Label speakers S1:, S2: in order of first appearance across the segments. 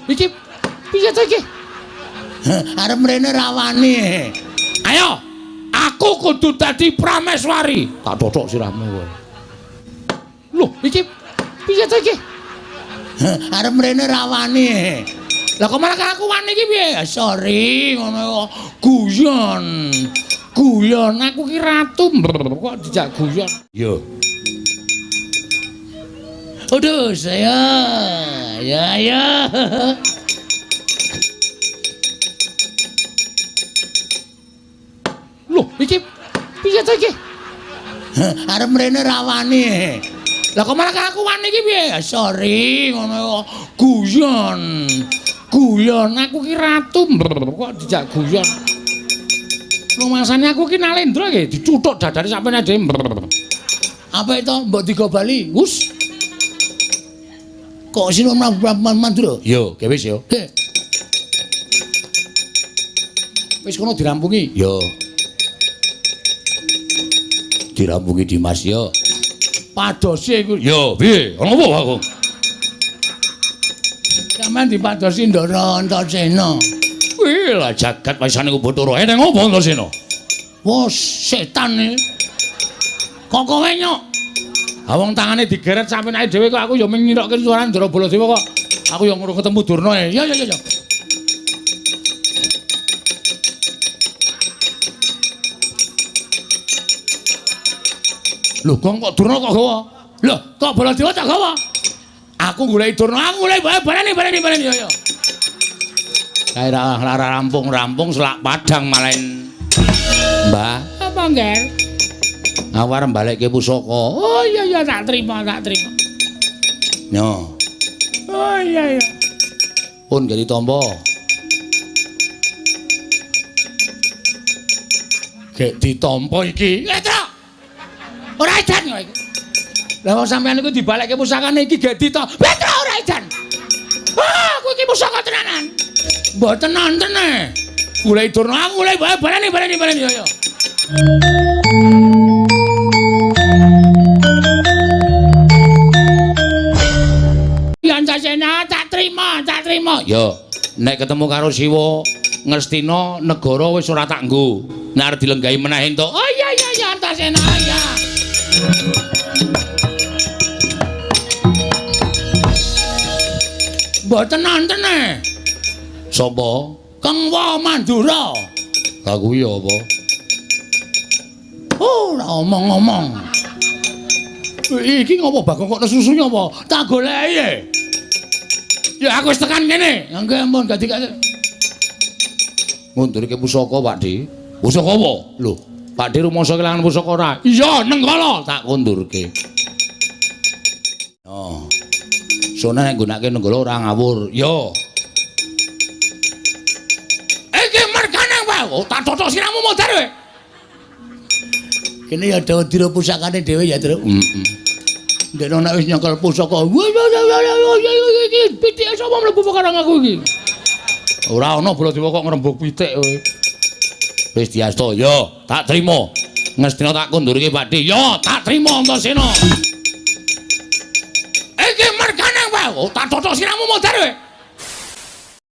S1: iki piye to iki? Arep mrene rawani. Ayo, aku kudu dadi prameswari. Tak cocok sirahmu kowe. Lho, iki piye to iki? Arep mrene rawani. Lah kok malah aku wani iki piye? Sorry, ngono guyon. Guyon, aku ki ratu kok dijak guyon. Yo. Aduh, saya. Ya. Loh, iki piye to iki? Arep mrene rawani. Lah kok malah aku wani iki piye? Sorry, ngono guyon. Guyon, aku ki ratu kok dijak guyon. Rumasane aku ki Nalendra nggih dicuthuk dadane sampeyan dhewe. Apa itu mbok digobali? Wus. Kok sino mandura? Yo, ge wis yo. Ge. Wis kono dirampungi. Yo. Dirampungi Dimas yo. Padosi iku. Yo, piye? Ono apa aku? Sampeyan dipadosi Ndara Antasena. Wih lah jagat waisane ku Bathara. Eneng apa Antasena? Wah, setan iki. Kok kowe nyok? Ha wong tangane digeret sampeyan ae dhewe kok aku ya mung nyirokke suarane Ndara Baladewa kok. Aku ya ngurung ketemu Durna e. Ya. Lho, kok Durna kok gawa? Lho, kok Baladewa tak gawa? Aku goleki Durna, aku goleki barani ya. Kae lara rampung selak Padang malain. Mbah, apa nggih? Awar balekke pusaka. Oh iya tak terima. Yo. Oh iya. Pun gak ditampa. Gek ditampa iki. Ngetro. Ora edan kok iki. Lah wong sampean iku dibalekke pusakane iki gek ditampa. Ngetro ora edan. Ah, kowe iki pusaka tenanan. Mboten nonton e. Goleki Durna, aku goleki barani yo. Antasena tak terima. Yo, nek ketemu karo Siwa Ngastina negara wis ora tak nggo. Nek arep dilenggahi meneh entuk. Oh iya Antasena ya. Mboten nonton e. Sapa? Kang Wa Mandura. Lah kuwi apa? Oh, ora omong-omong. Iki ngopo Bagong kok nesusunya apa? Tak goleki. Ya aku wis tekan kene. Nggih ampun dadi ngundurke pusaka, Pakde. Pusaka apa? Lho, Pakde rumangsa kelangan pusaka ora? Iya, nengkala tak kundurke. Oh. Sone nek gunake nenggala ora ngawur. Yo. Iki mergane wae. Oh, tak cocok siramu modar kowe. Kene ya dawa dira pusakane dhewe ya, Tru. Ndek nek wis nyekel pusaka. Iki pitik sapa mlebu perkara aku iki? Ora ana Baladewa kok ngrembug pitik kowe. Wis diasta, yo, tak trima. Ngastina tak kundurke, Pakde. Yo, tak trima Antasena. Iki mergane wae. Oh, tak cocok siramu modar kowe.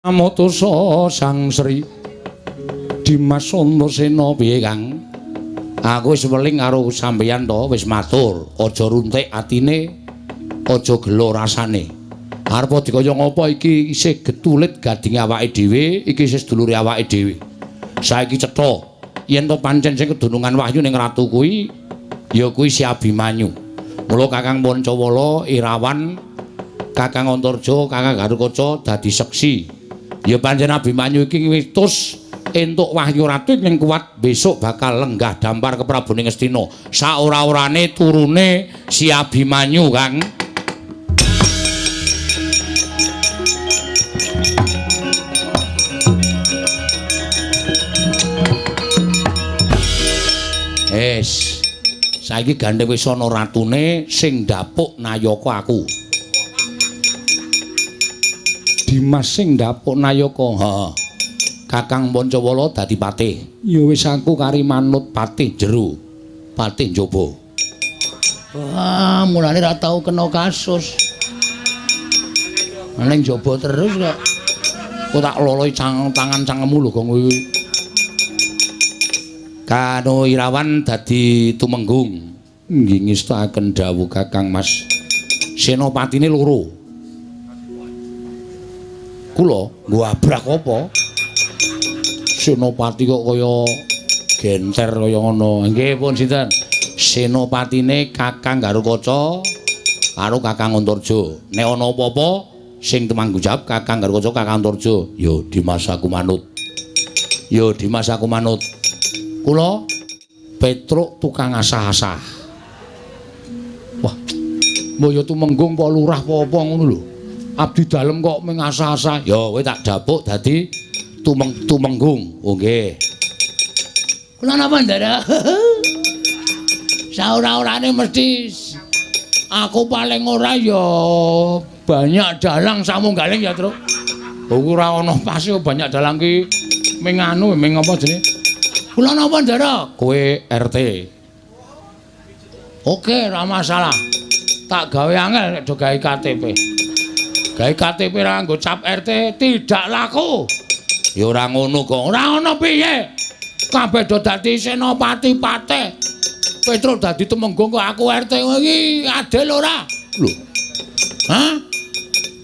S1: Amotosa Sang Sri Dimas Antasena piye, Kang? Aku wis weling karo sampeyan to, wis matur, aja runtik atine, aja gelo rasane. Arep dikaya ngapa iki isih getulit gadinge awake dhewe, iki isih sedulure awake dhewe. Saiki cetha, yen to pancen sing kedunungan wahyu ning ratu kuwi, ya kuwi si Abimanyu. Mula Kakang Pancawala, Irawan, Kakang Antarja, Kakang Garukaca dadi seksi. Ya pancen Abimanyu iki wis entuk wahyu ratu yang kuat besok bakal lenggah dampar ke Prabu Ngastina. Saora-orane turune si Abimanyu, Kang. Saiki gandhe wis ana ratune sing ndapuk Nayaka aku. Dimas sing ndapuk Nayaka. Heeh. Kakang Pancawala dadi patih. Ya wis aku kari manut patih jero. Patih njaba. Wah, mulane ra tau kena kasus. Ning jaba terus kok. Kok tak loloi tangan cangkemmu lho kok kowe. Kano Irawan dadi tumenggung. Nggih ngestaken dawuh Kakang Mas. Senopatine loro. Kula nggo abrak apa? Senopati kok kaya genter kaya ngono. Nggih pun sinten? Senopatine Kakang Garukaca karo Kakang Antarja. Nek ana apa-apa sing temanggung jawab Kakang Garukaca Kakang Antarja. Ya Dimas aku manut. Ya Dimas aku manut. Kula Petruk tukang asah-asah. Wah. Mbaya tumenggung apa lurah apa ngono lho. Abdi dalem kok mengasah-asah. Ya kowe tak dapuk dadi tumenggung. Oh nggih. Kula napa ndara? Saora-orane mesti aku paling ora ya banyak dalang samunggaling ya, Truk. Ora ana pase banyak dalang ki ming anu ming apa jenenge? Kula napa ndara? Kowe RT. Oke, ora masalah. Tak gawe angel nek do gawe KTP. Gawe KTP ra nggo cap RT tidak laku. Ya ora ngono kok. Ora ono piye. Kabeh do dadi senopati patih. Petruk dadi tumenggung kok aku RT iki adil ora? Lho. Hah?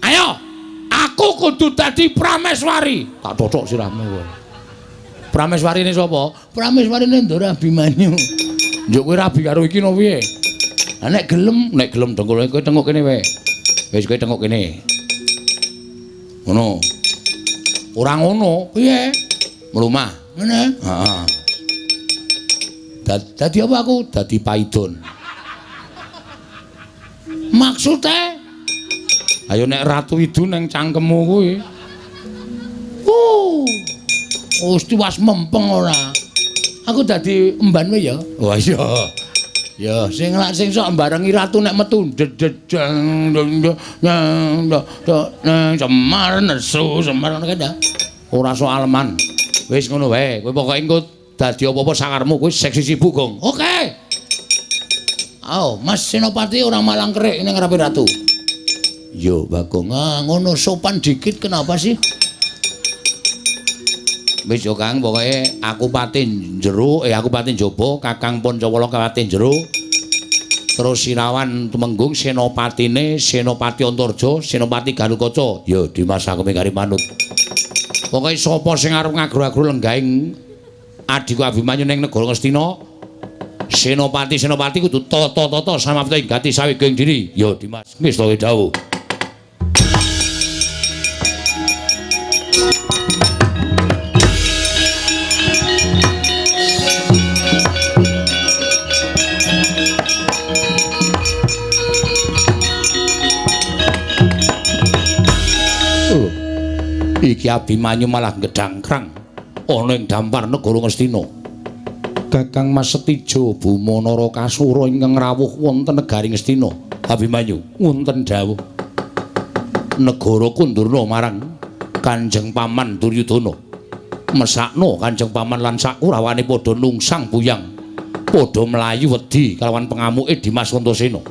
S1: Ayo. Aku kudu dadi prameswari. Tak cocok sirahmu kowe. Prameswarine sapa? Prameswarine Ndara Abimanyu. Njuk kowe rabi karo iki no piye? Lah nek gelem dengkul kowe tengok kene wae. Wis kowe tengok kene. Ngono. Ora ngono, piye? Mlumah. Ngene? Heeh. Dadi apa aku? Dadi paidon. Maksude? Ayo nek ratu idu ning cangkemmu kuwi. Gusti was mempeng ora. Aku dadi emban wae ya. Wah iya. Ya sing sok mbarengi ratu nek metu dedeng Semar nesu Semar ngono kae. Ora soal man. Wis ngono wae. Kowe pokoke engko dadi apa-apa sakarmu kowe seksi sibuk, Gong. Oke. Ayo, Mas Senopati ora malang kerik ning ngarepe ratu. Yo, Bagong. Ngono sopan dikit kenapa sih? Wis yo Kang, pokoke aku patin jero, aku patin jaba, Kakang Pancawala patin jero. Terus Sirawan tumenggung senopatine Senopati Antarja, Senopati Garukaca. Ya Dimas aku mingkari manut. Pokoke sapa sing arep ngagru-agru lenggahing adiku Abimanyu ning negara Ngastina, Senopati kudu tata-tata samapta ing gati sawiging diri. Ya Dimas, wis to dawuh. Iki Abimanyu malah gedangkrang ana ing dampar negara Ngastina. Kakang Mas Setija Bumanara Kasura ingkang rawuh wonten negari Ngastina. Abimanyu wonten dawuh negara Kundurna marang Kanjeng Paman Duryudana. Mesakno Kanjeng Paman lan sak Kurawane padha nungsang buyang, padha mlayu wedi kalawan pengamuke Dimas Antasena.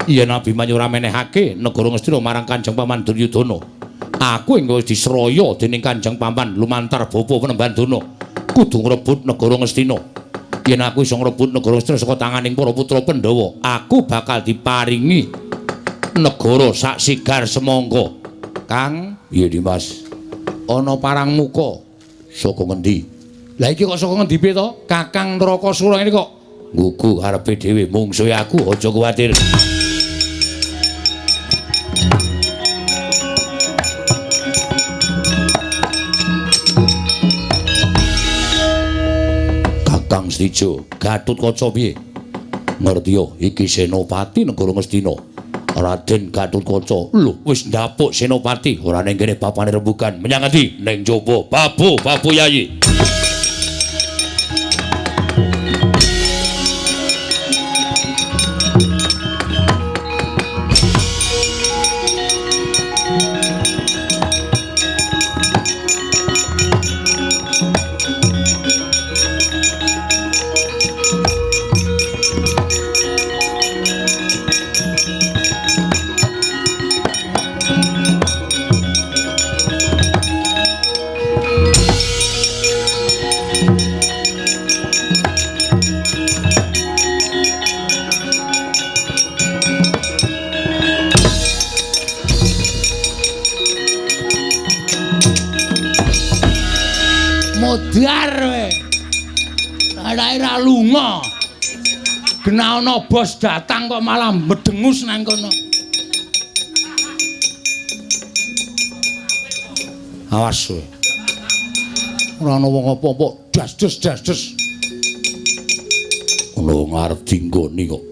S1: Yen Abimanyu ora menehake negara Ngastina marang Kanjeng Paman Duryudana, aku engko wis disraya dening Kanjeng Paman lumantar bapa Penembandana kudu ngrebut negara Ngastina. Yen aku iso ngrebut negara Ngastina saka tanganing para putra Pandhawa, aku bakal diparingi negara sak sigar semangka. Kang, iya Dimas. Ana parang muka saka ngendi? Lah iki kok saka ngendi piye to? Kakang Trakasura ini kok nggugu karepe dhewe mungsuhe aku, aja kuwatir. Setija Gatotkaca piye? Ngerti yo iki senopati negara Ngastina. Raden Gatotkaca. Lho, wis ndapuk senopati ora ning kene bapane rembugan. Menyang endi? Ning jaba. Babu Yayi. modar kowe. Arek ra lunga. Gena ana bos datang kok malah medengus nang kono. Awas kowe. Ora ana wong apa-apa, das-des. Ono ngarep dinggoni kok.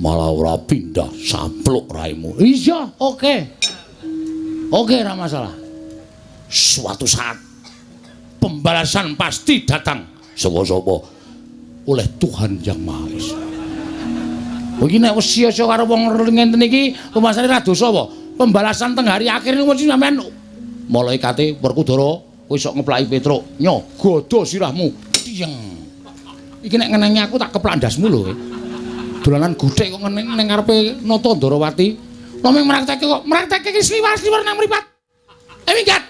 S1: Malah ora pindah, sampluk raimu. Iya, oke. Oke, ora masalah. Suatu saat pembalasan pasti datang. Sapa-sapa? Oleh Tuhan Yang Maha Esa. Iki nek wis sia-sia karo wong ngenten iki, rumasane ra dosa apa? Pembalasan teng hari akhir niku mesti sampean malaikate Werkudara kowe sok ngeplaki Petruk, nyogodo sirahmu. Tieng. Iki nek ngenengi aku tak keplak ndasmu lho. Dolanan gudhek kok ngeneng ning ngarepe Nata Ndarawati. Lomeng mraktekke iki sliwar-sliwar nang mripat. Minggat.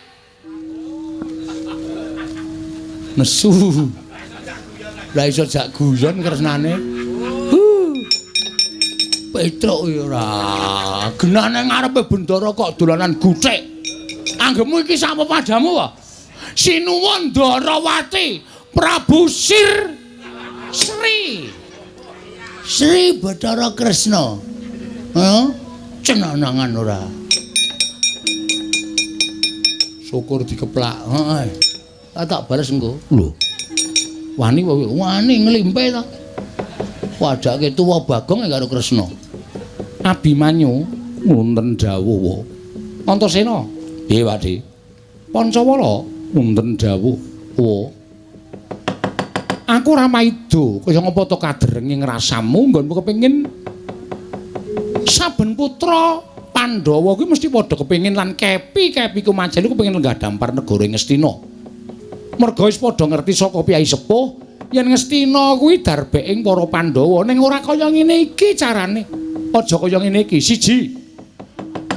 S1: Nesu. Lah iso jak guyon kresnane. Petruk ya ora. Genane ngarepe bendara kok dolanan guthik. Anggemu iki sapa padamu wae? Sinuwun Ndarawati, Prabu Sri Bathara Kresna. Heh, cenanangan ora. Syukur dikeplak. Heeh. Tak bales engko. Lho. Wani nglimpe to. Wadake tuwa Bagong karo Kresna. Abimanyu wonten dawuh. Antasena. Piye, Pakde? Pancawala wonten dawuh. Aku ora maido kaya ngapa to kaderenging rasamu nggonmu kepengin saben putra Pandhawa kuwi mesti padha kepengin lan kepi ku manjen kepengin lenggah dampar negara Ngastina. Merga wis padha ngerti saka piyai sepuh yen Ngastina kuwi darbeking para Pandhawa ning ora kaya ngene iki carane. Aja kaya ngene iki. Siji,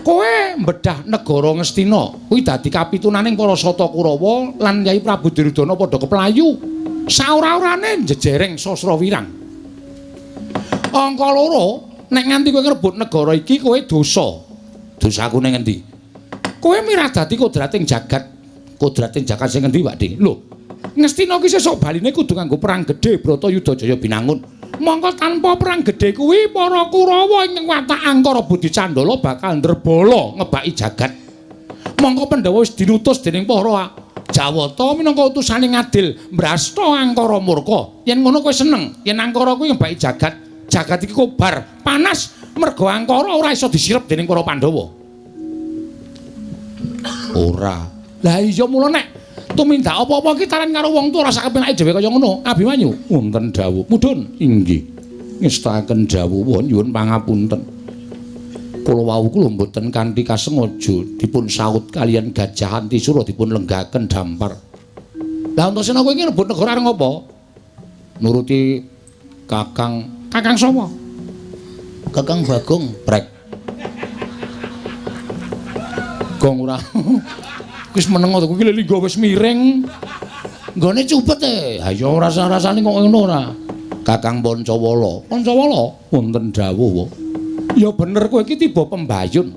S1: kowe mbedah negara Ngastina kuwi dadi kapitunaning para Sata Kurawa lan Kyai Prabu Duryudana padha keplayu. Saora-orane jejereng sastra wirang. Angka loro, nek nganti kowe ngrebut negara iki kowe dosa. Dosaku ning endi? Kowe miradati kodrating jagat. Kodrating jagat sing endi, Pakde? Lho, Ngastina ki sesuk baline kudu nganggo perang gedhe Bratayuda Jaya binangun. Mongko tanpa perang gedhe kuwi para Kurawa ing watak Angkara Budi Candala bakal ndrebala ngebaki jagat. Mongko Pandhawa wis dinutus dening para Jawata minangka utusaning adil mbrasta Angkara murka. Yen ngono kowe seneng, yen Angkara kuwi ngebaki jagat, jagat iki kobar, panas merga Angkara ora iso disirep dening para Pandhawa. Ora. Lah iya mula nek tumindak apa-apa ki taran karo wong tuwa rasa kepenake dhewe kaya ngono. Abimanyu, wonten dawuh. Mudhun, inggih. Ngestaken dawuh nyuwun pangapunten. Kula wau kula mboten kanthi kasengaja dipun saut kalian Gajah Antisura dipun lenggaken dampar. Lah Antasena kowe iki rebut negara areng apa? Nuruti Kakang sapa? Kakang Bagong Brek. Gong ora. Wis meneng to kuwi linggo wis miring. Nggone cupet e. Ha ya rasa-rasane kok ngono ora. Kakang Pancawala. Pancawala wonten dawuh. Ya bener kowe iki tiba pembayun.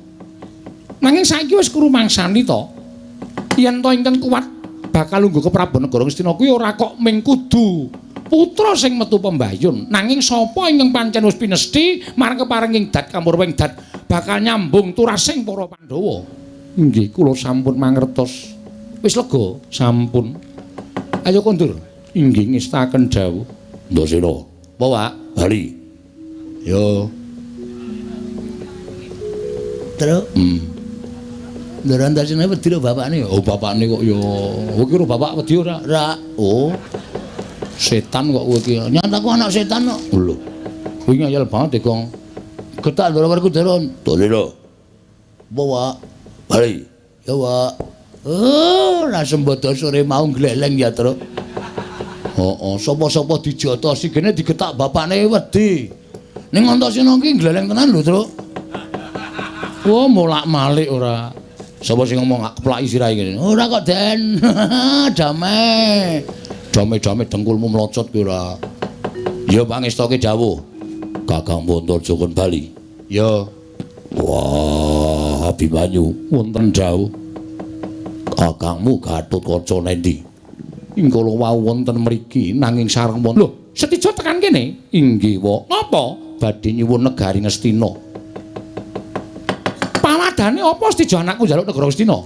S1: Nanging saiki wis krumangsani to. Yen to ingkang kuat bakal lungguh ke Prabu Negara Ngastina kuwi ora kok mung kudu putra sing metu pembayun. Nanging sapa ingkang pancen wis pinesti marang keparenging dat kamurwing dat bakal nyambung turasing para Pandhawa. Nggih, kula sampun mangertos. Wis lega, sampun. Ayo kondur. Inggih ngestaken dawuh. Ndasena. Apa, Pak? Bali. Yo. Terus Ndara Antasena wedi karo bapakne. Oh, bapakne kok ya. Kowe ki karo bapak wedi ora? Ra. Oh. Setan kok kowe ki. Nyataku anak setan kok. Lho. Kowe ngayal banget Kong. Getak Ndara Werkudara. Ndasena. Apa, Pak? Bali. Ya, Pak. Oh, ra sembodo sore mau gleleng ya, Tru. Heeh, sapa-sapa dijotosi kene digetak bapakne wedi. Ning Antasena ki gleleng tenan lho, Tru. Oh, molak-malik ora. Sapa sing ngomong gak keplaki sirahe kene? Ora kok, Den. Damai. Damai-damai dengkulmu mlocot ki ora. Ya pangestoke dawuh. Kakang Wantarja kon bali. Ya. Wah, Abimanyu wonten dawuh. Kakangmu Gatotkaca nendi? Ingkala wau wonten mriki nanging sareng wonten. Lho, Setija tekan kene? Inggih, Wa. Napa? Badhe nyuwun negari Ngastina. Pawadane apa Setija anakku njaluk negara Ngastina?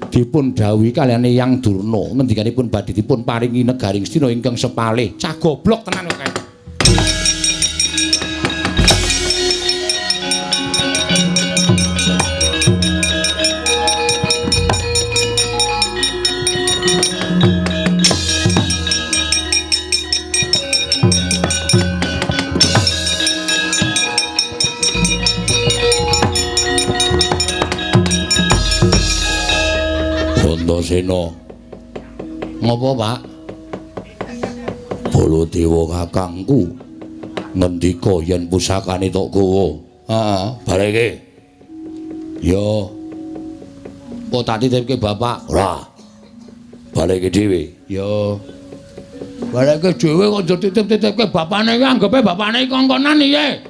S1: Dipun dawuhi kaliyan Eyang Durna ngendikanipun badhe dipun paringi negari Ngastina ingkang sepalih. Cah goblok tenan kok kae. Sena. Ngopo, Pak? Baladewa kakangku ngendika yen pusakane tok gawa. Heeh, baleke. Yo. Kok tak titipke Bapak? Ora. Baleke dhewe. Yo. Baleke dhewe kok aja titip-titipke bapane iki anggepe bapane kongkonan iki.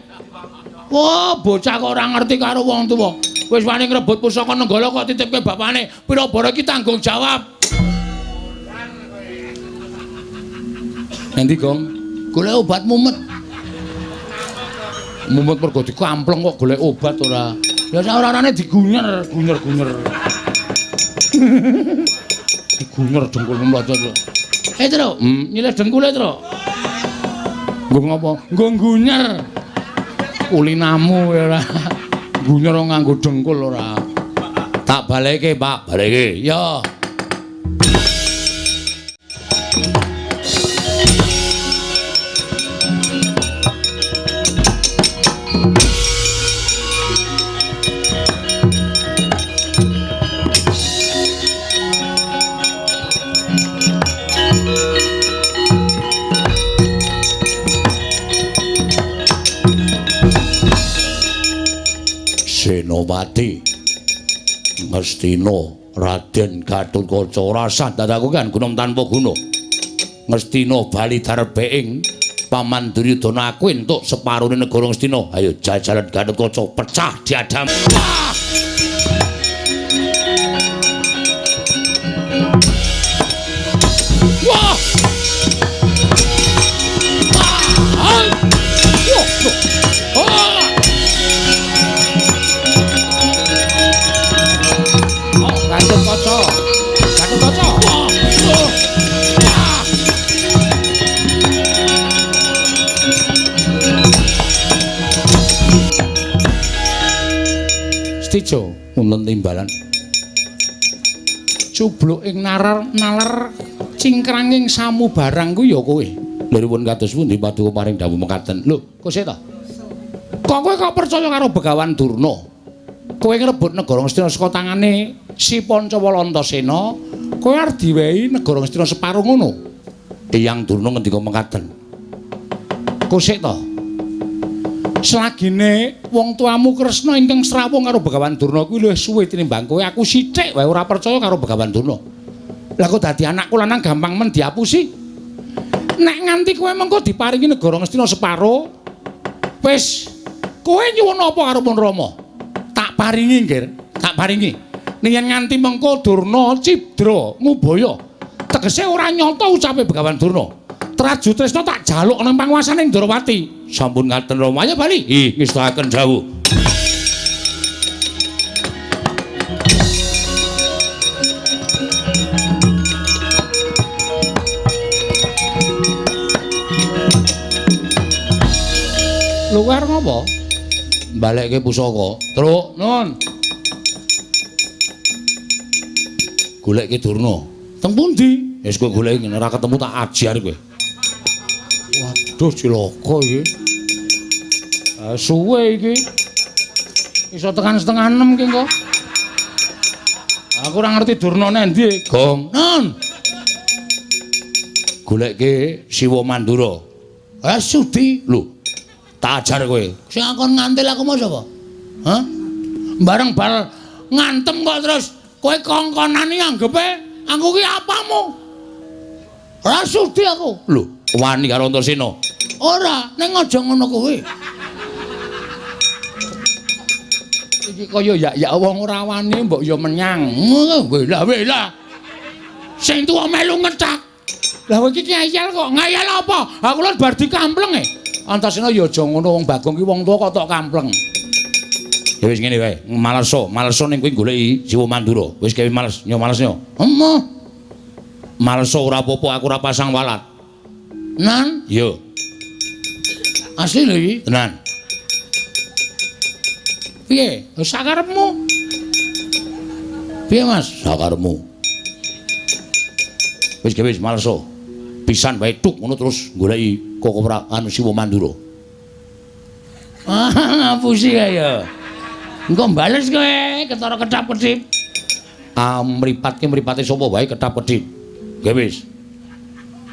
S1: Wah, bocah kok ora ngerti karo wong tuwa. Wis wani ngrebut pusaka Nenggala kok titipke bapane. Pira-pira iki tanggung jawab. Endi, Gong? Golek obat mumet. Mumet mergo dikampleng kok golek obat ora. Ya sak ora-orane digunyer. Digunyer dengkulmu mlocot. Tru, nyilih dengkule, Tru. Nggo ngopo? Nggo gunyer. Kulinamu ora. Gunyer nganggo dengkul ora. Tak baleke, Pak, baleke. Ya. Senopati Ngastina Raden Gatotkaca rasan dadaku kan gunung tanpa guna. Ngastina bali darbeing Paman Duryudana aku entuk separone negara Ngastina. Ayo jajalan Gatotkaca pecah diadam. Wah! Wah! Gatotkaca. Setija wonten timbalan. Cubluk ing naler cingkranging samubarang ku ya kowe. Lha nuwun kados pundi paduka paring dawuh mekaten. Lho, kok sik to? Kok kowe kok percaya karo Begawan Durna? Kowe ngrebut negara Ngastina saka tangane si Pancawala Antasena, kowe arep diwehi negara Ngastina separo ngono. Eyang Durna ngendika mekaten. Kosik to. Selagine wong tuamu Kresna ingkang srawung karo Begawan Durna kuwi luwih suwe tinimbang kowe. Aku sithik wae ora percaya karo Begawan Durna. Lah kok dadi anakku lanang gampang men diapusi. Nek nganti kowe mengko diparingi negara Ngastina separo, wis kowe nyuwun apa karo Pun Rama? Tak paringi, Nggir. Tak paringi. Yen nganti mengko Durna cidra ngubaya, tegese ora nyata ucape Begawan Durna. Traju Tresna tak jaluk nang panguwasaning Ndrawati. Sampun ngaten Rama, ayo bali. Ngestahaken dawuh. Luar ngopo? Balekke pusaka. Truk, nun. Golekke Durna. Teng pundi? Wis kowe goleki ngene ora ketemu tak ajar kowe. Waduh cilaka iki. Suwe iki. Iso tekan setengah 6 ki kok. Aku ora ngerti Durna endi, Gong. Nun. Golekke Siwa Mandura. Sudi. Lho. Tak ajar kowe. Sing akon ngantil aku mau sapa? Hah? Bareng bal ngantem kok terus kowe kongkonane anggepe aku ki apamu? Ora sudi aku. Lho, wani karo Antasena. Ora, ning aja ngono kowe. Iki kaya ya wong ora wani mbok ya menyang. Wela. Sing tuwa melu ngecak. Lah kowe iki ngayal kok. Ngayal apa? Aku lho bar dikampleng e. Antasena ya aja ngono wong Bagong ki wong tuwa kok tok kampleng. Ya wis ngene wae. Maleso ning kowe goleki Jiwa Mandura. Wis gawe males, males nyo. Emoh. Maleso ora apa-apa aku ora pasang walat. Nan? Yo. Asli lho iki? Tenan. Piye? Sakarepmu. Piye Mas? Sakarepmu. Wis gawe maleso. Pisan wae tuk ngono terus goleki Kokopra anu Siwa Mandura. Ah, ngapusi kaya. Engko bales kowe ketara kedap-kedip. Ah, mripate sapa wae kedap-kedip. Nggih wis.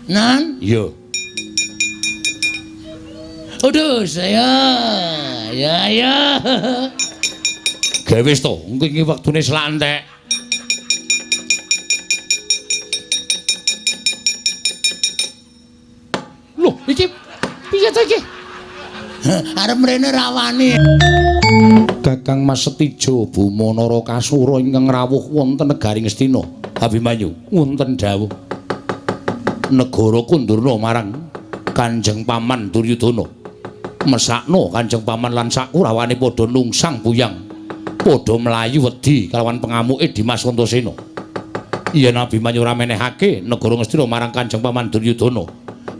S1: Nan? Iya. Aduh, saya. Ya. Gawe wis to, engko iki wektune slantek. Loh, iki piye to iki? Arep mrene rawani. Kakang Mas Setijo Bumanara Kasura ingkang rawuh wonten negari Ngastina. Abimanyu wonten dawuh negara kundurna marang Kanjeng Paman Duryudana. Mesakno Kanjeng Paman lan sakurawane padha nungsang buyang, padha mlayu wedi kalawan pengamuke Dimas Antasena. Yen Abimanyu ora menehake negara Ngastina marang Kanjeng Paman Duryudana,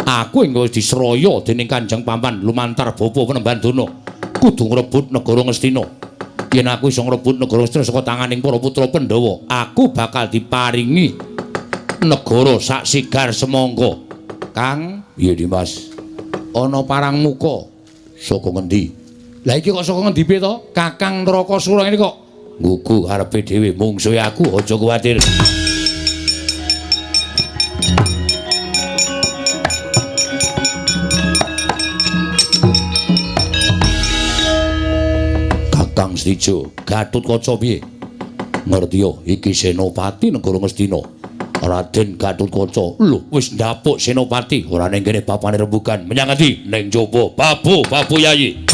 S1: aku engko wis disraya dening Kanjeng Paman lumantar bapa Panembandana kudu ngrebut negara Ngastina. Yen aku iso ngrebut negara Ngastina saka tanganing para putra Pandhawa, aku bakal diparingi negara sak sigar semangka. Kang, iya Dimas. Ana parang muka saka ngendi? Lah iki kok saka ngendi piye to? Kakang Trakasura ini kok nggugu karepe dhewe mungsuhe aku, aja kuwatir. Kakang Setijo, Gatotkaca piye? Ngerti yo, iki Senopati negara Ngastina. Raden Gatotkaca. Lho, wis ndapuk Senopati, ora ning kene bapane rembugan. Menyang endi? Ning jaba. Babu Yayi.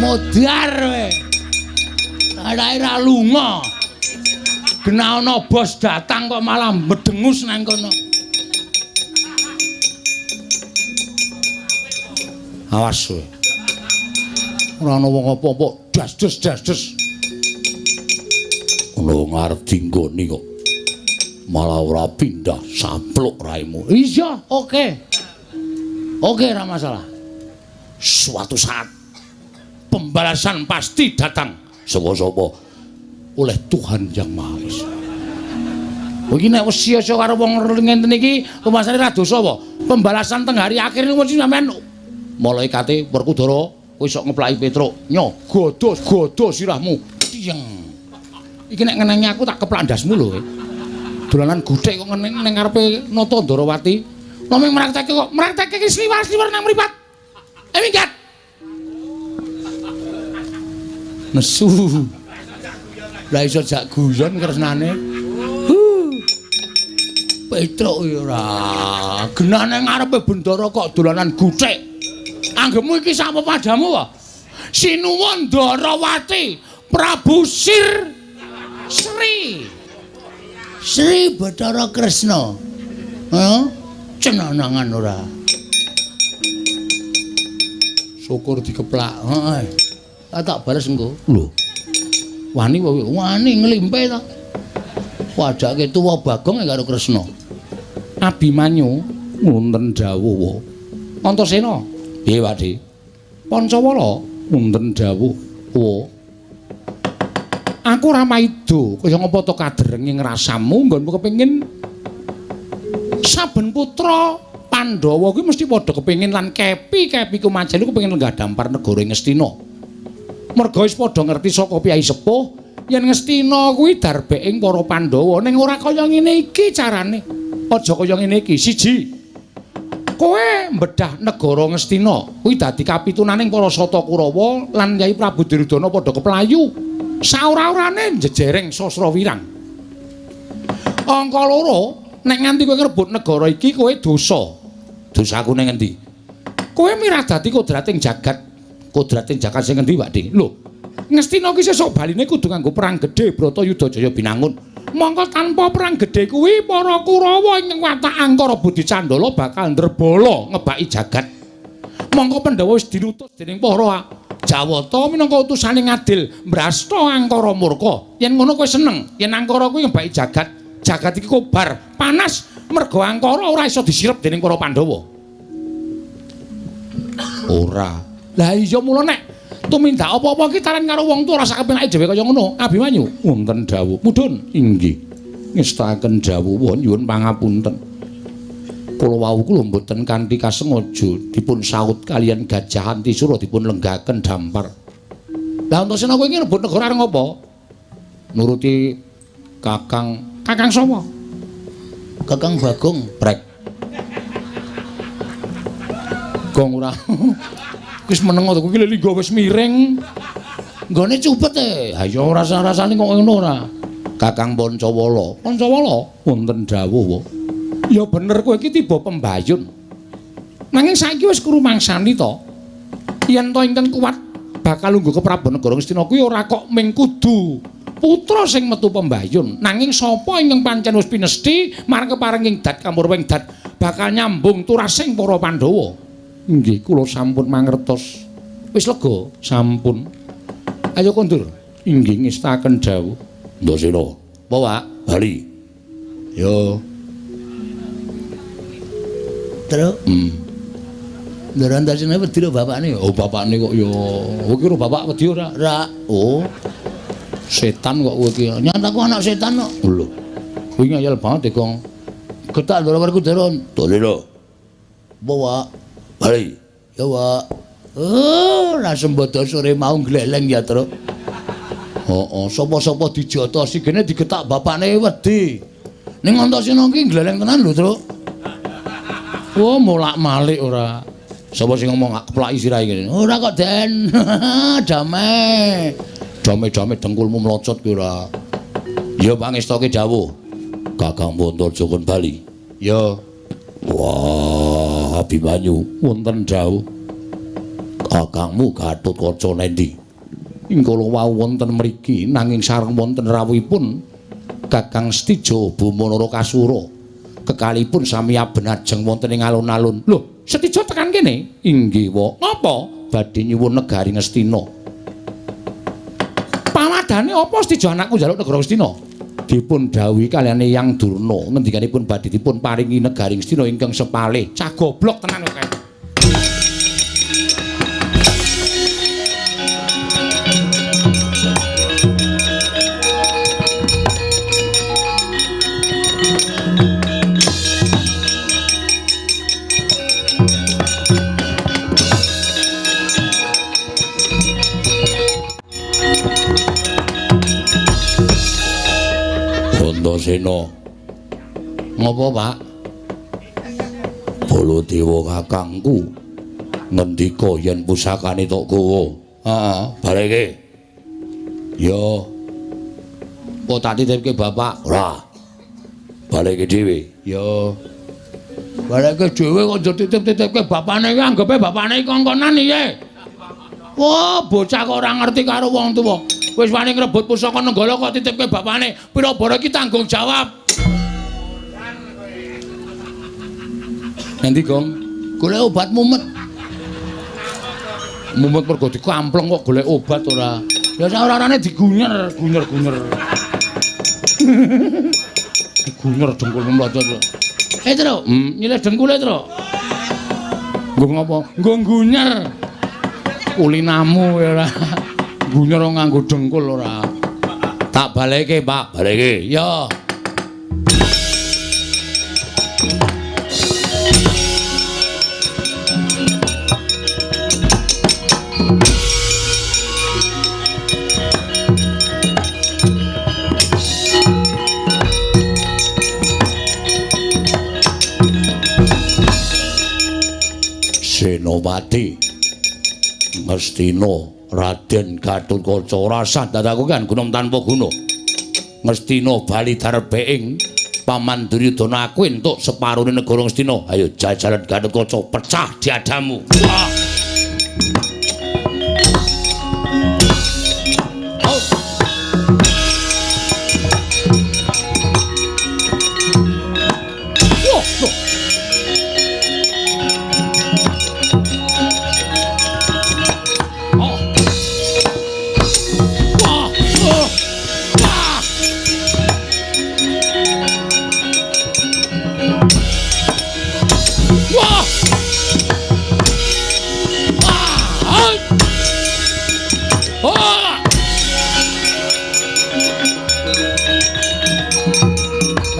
S1: Modar we. Arake ra lunga. Kena ana bos datang kok malah medengus nang kono. Awas we. Ora ana wong apa-apa, das-des. Ono ngarep dinggoni kok. Malah ora pindah, sampluk raimu. Iya, oke. Oke, ora masalah. Suatu saat pembalasan pasti datang. Sapa-sapa oleh Tuhan Yang Maha Esa. Iki nek wis sia-sia karo wong ngenten iki, rumasane ra dosa apa? Pembalasan teng hari akhir niku sampean malaikate Werkudara kowe iso ngeplaki Petruk. Nyo, godo sirahmu. Tiyeng. Iki nek ngenengi aku tak keplak ndasmu lho. Dolanan guthik kok ngeneng ning ngarepe Nata Ndarawati. Nomeng mraktekke iki sliwar-sliwar nang mripat. Minggat. Nesu. Lah iso jak guyon kresnane. Petruk ya ora. Genane ngarepe bendara kok dolanan guthik. Anggepmu iki sapa padamu wae? Sinuwun Ndarawati, Prabu Sri Bathara Kresna. Heh, cenanangan ora. Syukur dikeplak. Heeh. Tak bales engko. Lho. Wani nglimpe to. Wajake tuwa Bagong karo Kresna. Abimanyu wonten dawuh. Antasena, piye Wadi? Pancawala wonten dawuh. Aku ora maido kaya ngapa to kaderenging rasamu nggonmu kepengin saben putra Pandhawa kuwi mesti padha kepengin lan kepi ku Majenu kepengin lenggah dampar negara Ngastina. Merga wis padha ngerti saka piyai sepuh yen Ngastina kuwi darbeking para Pandhawa ning ora kaya ngene iki carane. Aja kaya ngene iki. Siji, kowe mbedah negara Ngastina kuwi dadi kapitunaning para Sata Kurawa lan Kyai Prabu Duryudana padha keplayu. Saora-orane jejereng Sasrawirang. Angka loro, nek nganti kowe ngrebut negara iki kowe dosa. Dosaku ning endi? Kowe miradati kodrating jagat. Kodrating jagat sing endi, Pakde? Lho, Ngastina ki sesuk baline kudu nganggo perang gedhe Bratayuda Jaya binangun. Mongko tanpa perang gedhe kuwi para Kurawa ing watak Angkara Budi Candala bakal ndrebala ngebaki jagat. Mongko Pandhawa wis dinutus dening para Jawata minangka utusane ngadil mbrasta Angkara murka. Yen ngono kowe seneng, yen Angkara kuwi ngebaki jagat, jagat iki kobar, panas merga Angkara ora iso disirep dening para Pandhawa. Ora. Lah iya mula nek tumindak apa-apa ki taran karo wong tuwa rasa kepenake dhewe kaya ngono. Abimanyu, wonten dawuh. Mudhun, inggih. Ngestaken dawuh nyuwun pangapunten. Kula wau kula mboten kanthi kasengaja dipun saut kalian Gajah Antisura dipun lenggaken dampar. Lah Antasena kowe iki rebut negara areng apa? Nuruti Kakang sapa? Kakang Bagong Brek. Gong ora. Wis meneng to kuwi linggo wis miring. Nggone cupet e. Ha ya rasa-rasane kok ngono ora. Kakang Pancawala. Pancawala wonten dawuh wae. Ya bener kowe iki tiba pembayun. Nanging saiki wis krumangsani to. Yen to ingkang kuat bakal lungguh ke Prabu Negara Ngastina kuwi ora kok mung kudu putra sing metu pembayun. Nanging sapa ingkang pancen wis pinesti marang keparenging dat kampurwing dat bakal nyambung turasing para Pandhawa. Nggih, kula sampun mangertos. Wis lega, sampun. Ayo kondur. Inggih ngestaken dawuh. Ndasena. Apa, Pak? Bali. Yo. Terus? Ndara Ndasena wedi karo bapakne. Oh, bapakne kok yo. Kowe kira bapak wedi ora? Ora. Oh. Setan kok kowe iki. Nyataku anak setan kok. Lho. Kowe ngayal banget Kong. Getak ndara karo Daron. Ndasena. Apa, Pak? Bali. Ya, Pak. Oh, lah sembodo sore mau gleleng ya, Truk. Heeh, sapa-sapa dijotosi kene digetak bapakne wedi. Ning Antasena iki gleleng tenan lho, Truk. Oh, molak-malik ora. Sapa sing ngomong keplaki sirahe kene? Ora kok, Den. Damai. Damai-damai dengkulmu mlocot ki ora. Ya, pangestoke dawuh. Kakang Wantaja kon bali. Ya. Wah, Abimanyu, wonten dawuh. Kakangmu Gatotkaca nendi? Ingkala wau wonten mriki nanging sareng wonten rawuhipun Kakang Setija Bamanara Kasura. Kekalipun sami abenajeng wonten ing alun-alun. Lho, Setija tekan kene? Inggih, Wa. Napa? Badhe nyuwun negari Ngastina. Pamadane apa Setija anakku njaluk negara Ngastina? Dipun dawuhi kaliyan Eyang Durna ngendikanipun badhe dipun paringi negari Ngastina ingkang sepalih. Cah goblok tenan kok. Antasena. Ngopo, Pak? Baladewa kakangku ngendika yen pusakane tok gawa. Heeh, bareke. Ya. Kok tak titipke Bapak? Ora. Bareke dhewe. Ya. Bareke dhewe kok aja titip-titipke bapakne iki anggepe bapakne iki kongkonan iki. Wah, bocah kok ora ngerti karo wong tuwa. Wis wani ngrebut pusaka Nenggala kok titipke bapakne. Pira bara iki tanggung jawab. Endi, Gong? Golek obat mumet. Mumet mergo dikampleng kok golek obat ora. Ya ora-orane digunyer. Digunyer dengkulmu mlocot. Tru, nyilih dengkule, Tru. Nggo ngopo? Nggo gunyer. Kulinamu ora. Gunyer nganggo dengkul ora. Tak baleke, Pak, baleke. Ya. Senopati Ngastina Raden Gatotkaca rasa dadaku kan gunung tanpa guna Ngastina bali darbeing Paman Duryudana aku entuk separone negara Ngastina ayo jajalan Gatotkaca pecah diadamu wah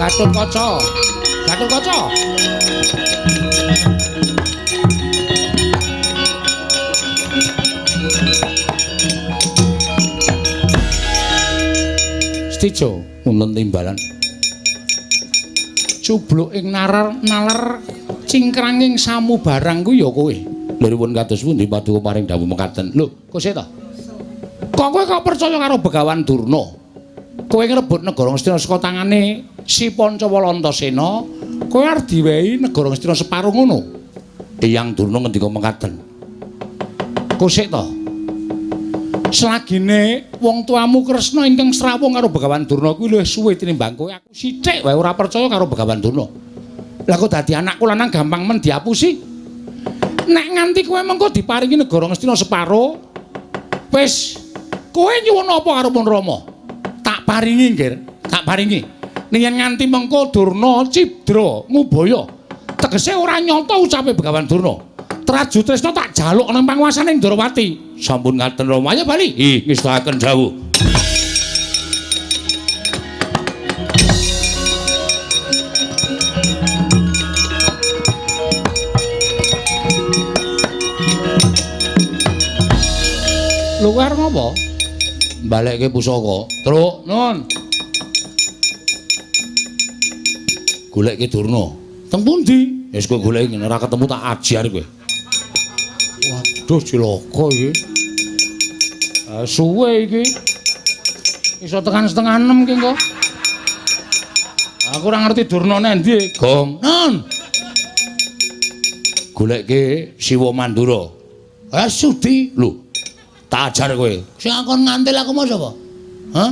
S1: Gatotkaca Gatotkaca Stijo wonten timbalan cubluk ing nalar cingkranging samu barang ku ya kowe lha pun kados pundi paduka paring dawuh mekaten lho kose ta kok kowe kok percaya karo Begawan Durna kowe ngrebut negara Ngastina saka tangane si Pancawala Antasena kowe arep diwehi negara Ngastina separo ngono Eyang Durna ngendika mekaten kosek to selagine wong tuamu Kresna ingkang srawung karo Begawan Durna kuwi luwih suwe tinimbang kowe aku sithik wae ora percaya karo Begawan Durna lah kok dadi anakku lanang gampang men diapusi nek nganti kowe mengko diparingi negara Ngastina separo wis kowe nyuwun apa karo Pun Rama tak paringi nggih tak paringi yen nganti mengko Durna Cidra ngubaya tegese ora nyata ucape Begawan Durna Traju Tresna tak jaluk nang panguwasaning Ndrawati sampun ngaten Rama ayo bali ngestahaken dawuh luar ngapa balekke pusaka truk nun goleki Durna teng pundi wis kowe goleki ora ketemu tak ajar kowe waduh cilaka iki suwe iki iso tekan setengah 6 ki kok aku ora ngerti Durna nang ndi gong nun goleki Siwa Mandura sudi lho tak ajar kowe sing akon ngantil aku mau sapa hah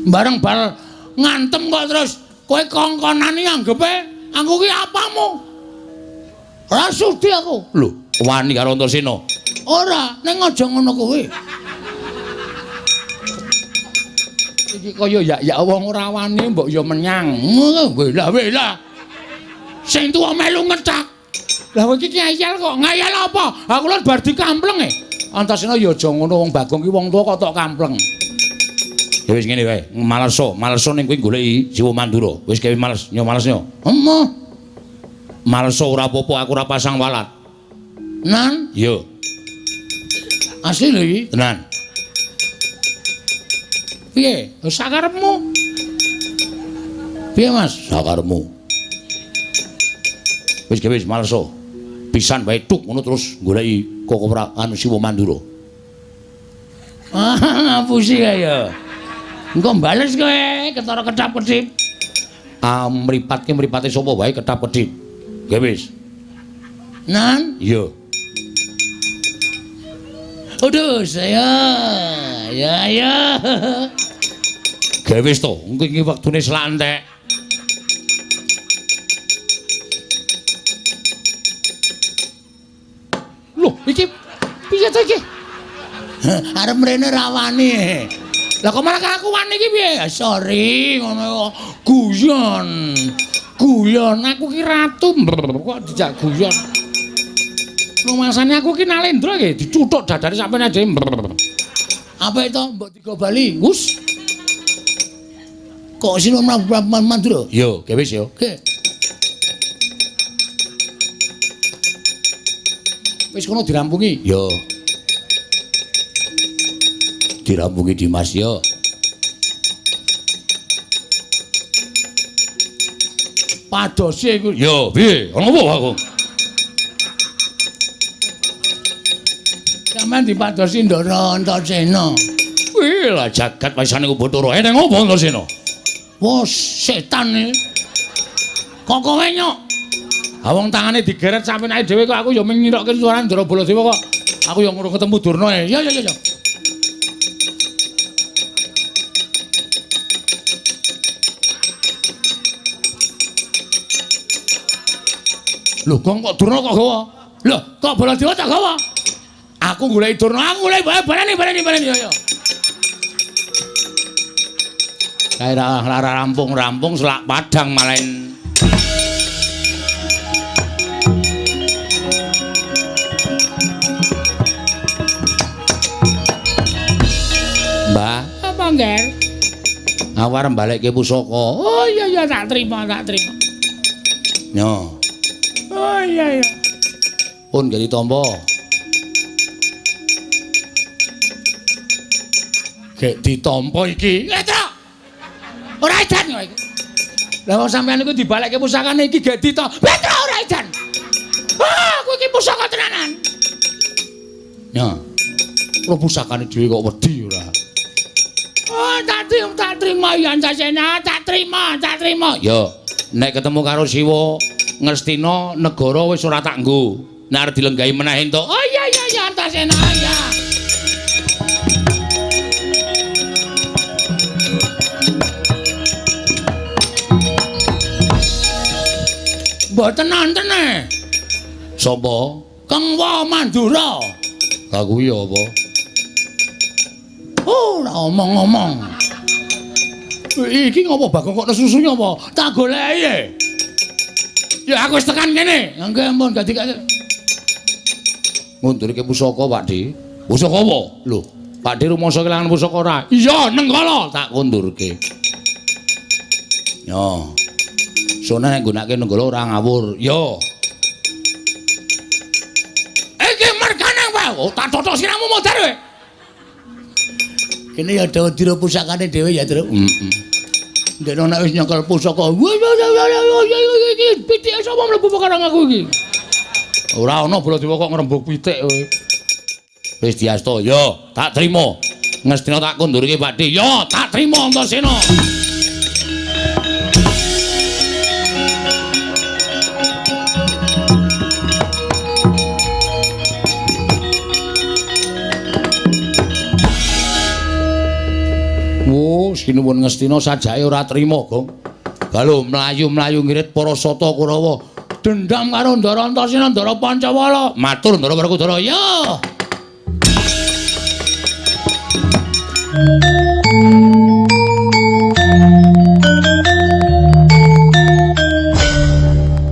S1: bareng bal ngantem kok terus kowe kongkonane anggepe aku ki apamu ora sudi aku lho wani karo Antasena ora ning aja ngono kowe iki kaya ya wong ora wani mbok ya menyang wela sing tuwa melu ngecak lah kowe iki ngayal kok ngayal apa aku lho bar dikampleng Antasena ya aja ngono wong Bagong ki wong tuwa kok tok kampleng. Ya wis ngene wae, malesa ning kowe goleki Siwa Mandura. Wis kowe males, nyo males nyo. Emoh. Malesa ora apa-apa aku ora pasang walat. Nan? Yo. Asli lho iki? Tenan. Piye? Sakarepmu? Piye Mas? Sakarepmu. Wis kowe wis malesa. Pisan wae tuk ngono terus goleki anu Siwa Mandura. Ngapusi kaya. Engko bales kowe ketara kedap-kedip. Mripate sapa wae kedap-kedip. Nggih wis. Nan? Iya. Aduh, saya. Ya. Nggih wis to, engko iki wektune slantek. Loh, iki piye to iki? Arep mrene rawani. Lah kok malah aku wani iki piye? Sorry, ngono guyon. Guyon, aku ki ratu. Kok dijak guyon. Rumasane aku ki Nalendra nggih, dicuthuk dadane sampeyan dhewe. Apa itu mbok tiga bali? Wus. Kok sira Mandura? Yo, ge wis yo. Wis kono dirampungi? Yo. Dirampungi Dimas yo. Padose iku. Yo, piye? Ono apa aku? sampean dipadosi Ndara Antasena. Wih lah jagat waisan iku Bathara. Eneng apa Antasena? Wah, setan iki. Kok kowe nyok? Ha wong tangane digeret sampe nek dhewe kok aku ya ngirokke suara Ndara Baladewa kok. Aku ya ngurung ketemu Durna ya. Ya. Lho, kok Durna kok gawa? Lho, kok Baladewa tak gawa? Aku goleki Durna, aku goleki baleni ya. Kaira lara rampung selak padang malen. Mbah, apa ngger? Awar balekke pusaka. Oh iya tak trima. Nyo. Oh iya. Pun gak ditampa. Gek ditampa iki. Etra. Ora edan kowe iki. Lah wong sampean iku dibalekke pusakane iki gek ditampa. Etra ora edan. Ah, kowe iki pusaka tenanan. Nyo. Lho pusakane dhewe kok wedi ora. Oh, tak trima ya Antasena, tak trima. Yo, nek ketemu karo Siwa Ngastina negara wis ora tak nggo. Nek arep dilenggahi meneh entuk. Oh iya Antasena ya. Mboten nonton e. Sapa? Kang Wa Mandura. Lah kuwi apa? Oh, ora omong-omong. Iki ngopo Bagong kok nesusunya apa? Tak goleki. Ya aku wis tekan kene. Nggih ampun dadi ngundurke pusaka, Pakde. Pusaka apa? Lho, Pakde rumangsa kelangan pusaka ora? Iya, Nenggala tak kundurke. Yo. Sone nek gunake Nenggala ora ngawur. Yo. Iki mergane wae. Oh, tak totok siramu modar kowe. Kene ya dawa dira pusakane dhewe ya, Tru. Ndekno nek wis nyekel pusaka. Iki pitik sapa mlebu perkara aku iki? Ora ana Baladewa kok ngrembug pitik kowe. Wis diasta, yo, tak trima. Ngastina tak kundurke, Pakde. Yo, tak trima Antasena. Oh, sinuwun Ngastina sajake ora trima, Gong. Galo mlayu-mlayu ngirit para Sata Kurawa. Dendam karo Ndara Antasena, Ndara Pancawala. Matur Ndara Werkudara. Yo.